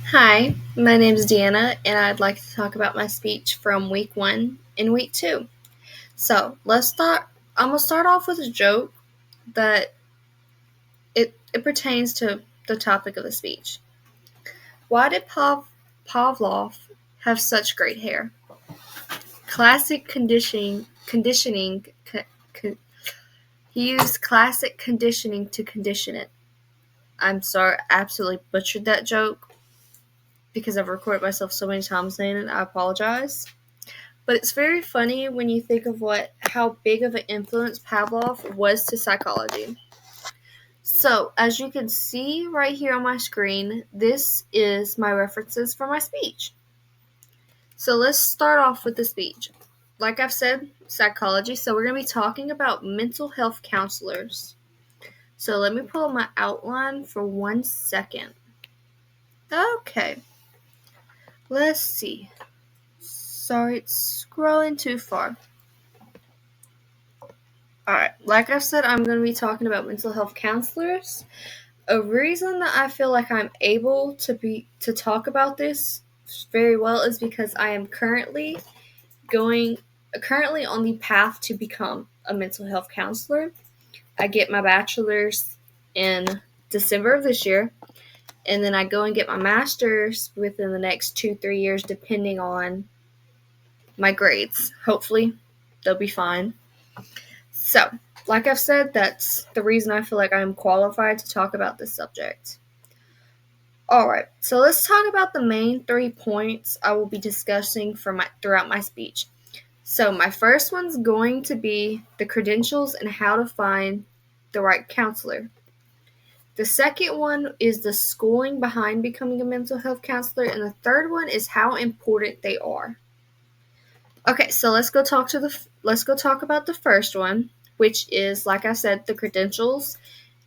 Hi, my name is Deanna, and I'd like to talk about my speech from week 1 and week 2. So let's start. I'm gonna start off with a joke that it pertains to the topic of the speech. Why did Pavlov have such great hair? Classic conditioning. He used classic conditioning to condition it. I'm sorry, I absolutely butchered that joke because I've recorded myself so many times saying it. I apologize. But it's very funny when you think of how big of an influence Pavlov was to psychology. So, as you can see right here on my screen, this is my references for my speech. So, let's start off with the speech. Like I've said, psychology, so we're going to be talking about mental health counselors. So, let me pull up my outline for 1 second. Okay, let's see. Sorry, it's scrolling too far. Alright, like I said, I'm going to be talking about mental health counselors. A reason that I feel like I'm able to talk about this very well is because I am currently on the path to become a mental health counselor. I get my bachelor's in December of this year, and then I go and get my master's within the next 2-3 years, depending on my grades. Hopefully, they'll be fine. So, like I've said, that's the reason I feel like I'm qualified to talk about this subject. Alright, so let's talk about the main 3 points I will be discussing throughout my speech. So, my first one's going to be the credentials and how to find the right counselor. The second one is the schooling behind becoming a mental health counselor, and the third one is how important they are. Okay, so let's go talk about the first one, which is, like I said, the credentials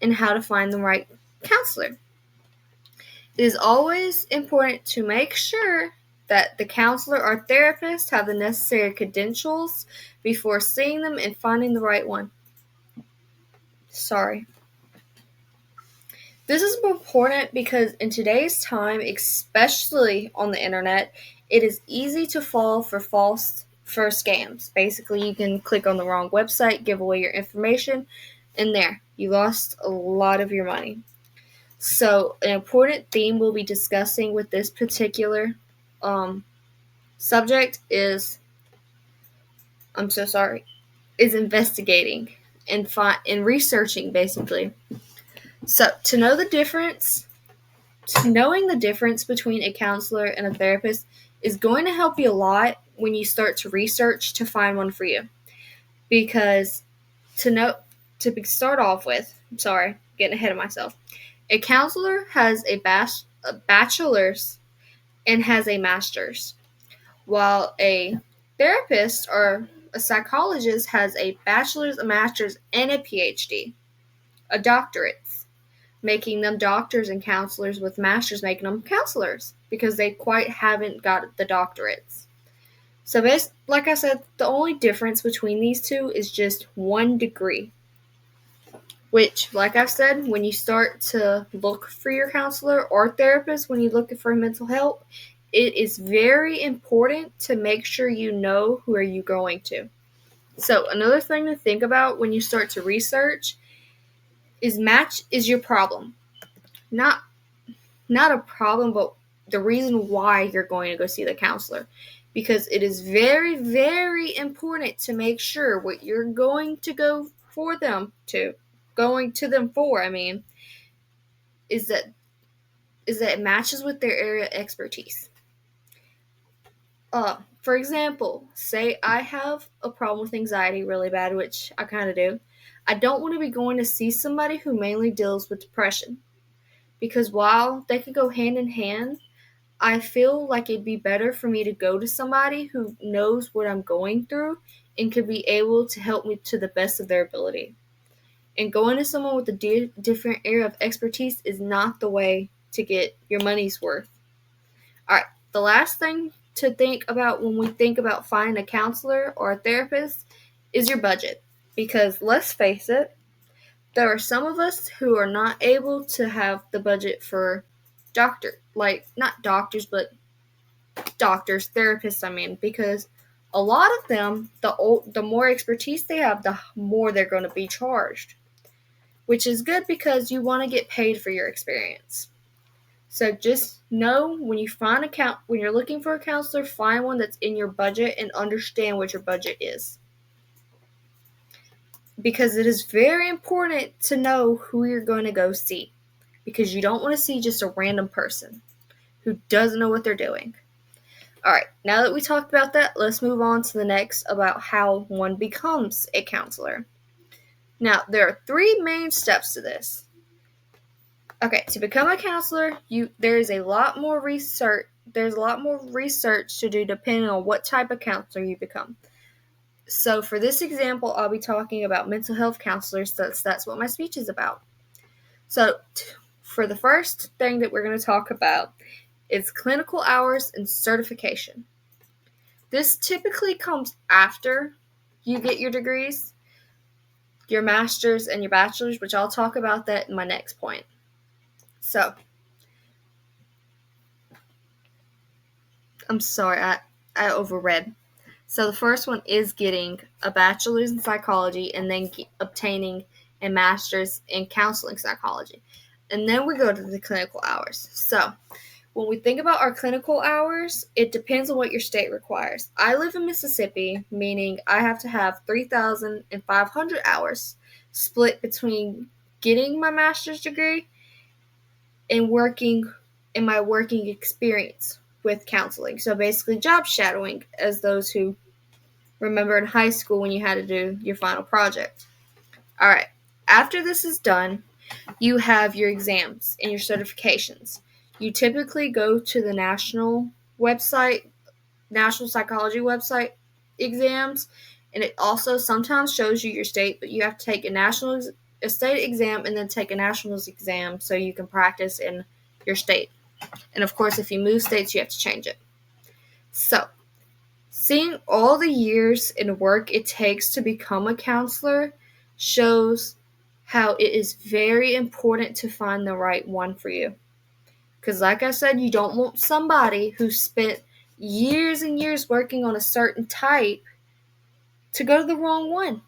and how to find the right counselor. It is always important to make sure that the counselor or therapist have the necessary credentials before seeing them and finding the right one. Sorry. This is important because in today's time, especially on the internet, it is easy to fall for scams. Basically, you can click on the wrong website, give away your information, and there, you lost a lot of your money. So, an important theme we'll be discussing with this particular subject is investigating and researching, basically. So, knowing the difference between a counselor and a therapist is going to help you a lot when you start to research to find one for you. Because start off with, getting ahead of myself. A counselor has a bachelor's and has a master's, while a therapist or a psychologist has a bachelor's, a master's, and a PhD, a doctorate, making them doctors, and counselors with masters making them counselors because they quite haven't got the doctorates. So, like I said, the only difference between these two is just 1 degree. Which, like I've said, when you start to look for your counselor or therapist, when you're looking for mental help, it is very important to make sure you know who are you going to. So, another thing to think about when you start to research is match is your problem. Not a problem, but the reason why you're going to go see the counselor. Because it is very, very important to make sure what you're going to go for them to, going to them for, is that it matches with their area of expertise. For example, say I have a problem with anxiety really bad, which I kind of do. I don't want to be going to see somebody who mainly deals with depression. Because while they could go hand in hand, I feel like it'd be better for me to go to somebody who knows what I'm going through and could be able to help me to the best of their ability. And going to someone with a different area of expertise is not the way to get your money's worth. Alright, the last thing to think about when we think about finding a counselor or a therapist is your budget. Because let's face it, there are some of us who are not able to have the budget for not doctors, but doctors, therapists, because a lot of them, the more expertise they have, the more they're going to be charged, which is good because you want to get paid for your experience. So just know when you're looking for a counselor, find one that's in your budget and understand what your budget is. Because it is very important to know who you're going to go see. Because you don't want to see just a random person who doesn't know what they're doing. Alright, now that we talked about that, let's move on to the next about how one becomes a counselor. Now, there are 3 main steps to this. Okay, to become a counselor, there's a lot more research to do depending on what type of counselor you become. So for this example, I'll be talking about mental health counselors, since that's what my speech is about. So for the first thing that we're going to talk about is clinical hours and certification. This typically comes after you get your degrees, your master's and your bachelor's, which I'll talk about that in my next point. So, I'm sorry, I overread. So the first one is getting a bachelor's in psychology and then obtaining a master's in counseling psychology. And then we go to the clinical hours. So when we think about our clinical hours, it depends on what your state requires. I live in Mississippi, meaning I have to have 3,500 hours split between getting my master's degree and working in my working experience with counseling. So basically job shadowing, as those who remember in high school when you had to do your final project. Alright, after this is done, you have your exams and your certifications. You typically go to the national psychology website exams, and it also sometimes shows you your state, but you have to take a state exam and then take a nationals exam so you can practice in your state. And of course, if you move states, you have to change it. So, seeing all the years and work it takes to become a counselor shows how it is very important to find the right one for you. Because like I said, you don't want somebody who spent years and years working on a certain type to go to the wrong one.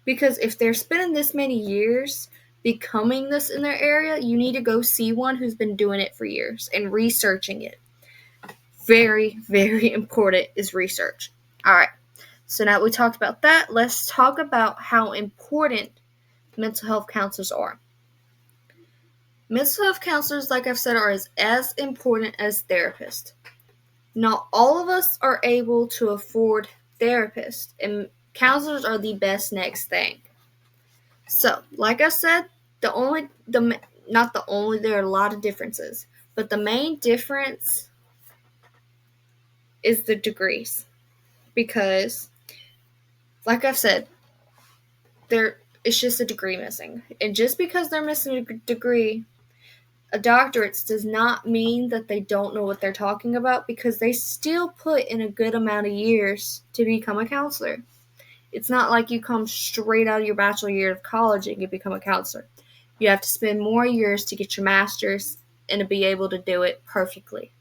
Because if they're spending this many years becoming this in their area, you need to go see one who's been doing it for years and researching it. Very, very important is research. Alright, so now that we talked about that, let's talk about how important mental health counselors are. Mental health counselors, like I've said, are as important as therapists. Not all of us are able to afford therapists, and counselors are the best next thing. So, like I said, there are a lot of differences, but the main difference is the degrees. Because, like I've said, it's just a degree missing. And just because they're missing a degree, a doctorate does not mean that they don't know what they're talking about, because they still put in a good amount of years to become a counselor. It's not like you come straight out of your bachelor year of college and you become a counselor. You have to spend more years to get your master's and to be able to do it perfectly.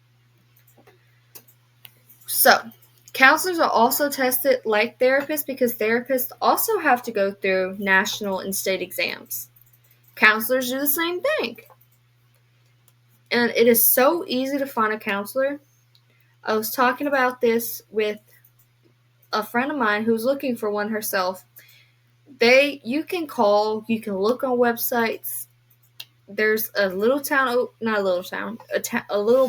So, counselors are also tested like therapists, because therapists also have to go through national and state exams. Counselors do the same thing. And it is so easy to find a counselor. I was talking about this with a friend of mine who's looking for one herself. You can call, you can look on websites. There's a little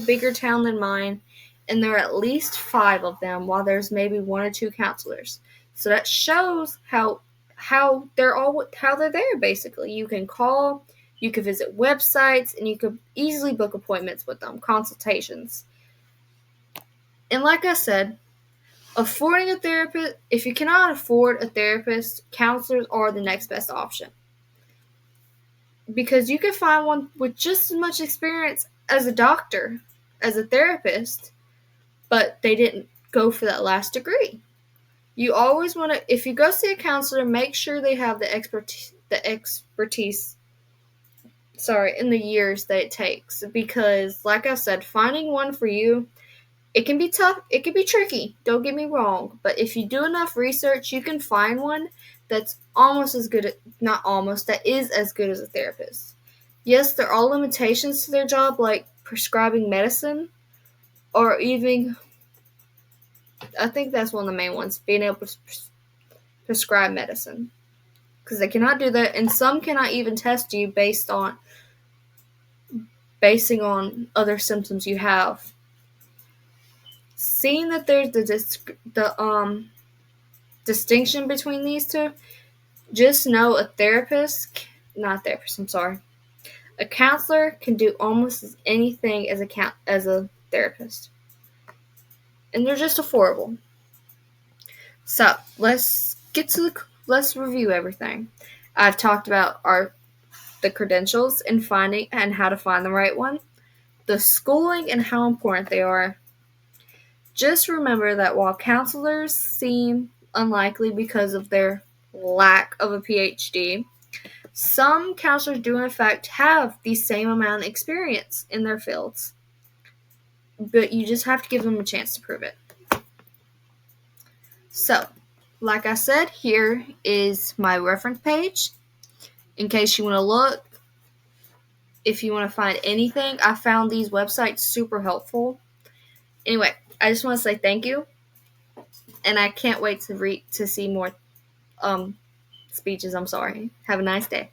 bigger town than mine, and there are at least 5 of them, while there's maybe 1 or 2 counselors. So that shows how they're there, basically. You can call, you can visit websites, and you can easily book appointments with them, consultations. And like I said, affording a therapist, if you cannot afford a therapist, counselors are the next best option. Because you can find one with just as much experience as a doctor, as a therapist, but they didn't go for that last degree. You always want to, if you go see a counselor, make sure they have the expertise in the years that it takes, because like I said, finding one for you, it can be tough, it can be tricky, don't get me wrong, but if you do enough research, you can find one that's almost as good, not almost, that is as good as a therapist. Yes, there are limitations to their job, like prescribing medicine, or even, I think that's one of the main ones, being able to prescribe medicine. Because they cannot do that, and some cannot even test you basing on other symptoms you have. Seeing that there's the distinction between these two, just know a counselor can do almost anything as a therapist, and they're just affordable. So let's review everything. I've talked about the credentials and finding and how to find the right one, the schooling and how important they are. Just remember that while counselors seem unlikely because of their lack of a PhD, some counselors do in fact have the same amount of experience in their fields, but you just have to give them a chance to prove it. So, like I said, here is my reference page in case you want to look. If you want to find anything, I found these websites super helpful. Anyway, I just want to say thank you, and I can't wait to see more speeches. I'm sorry. Have a nice day.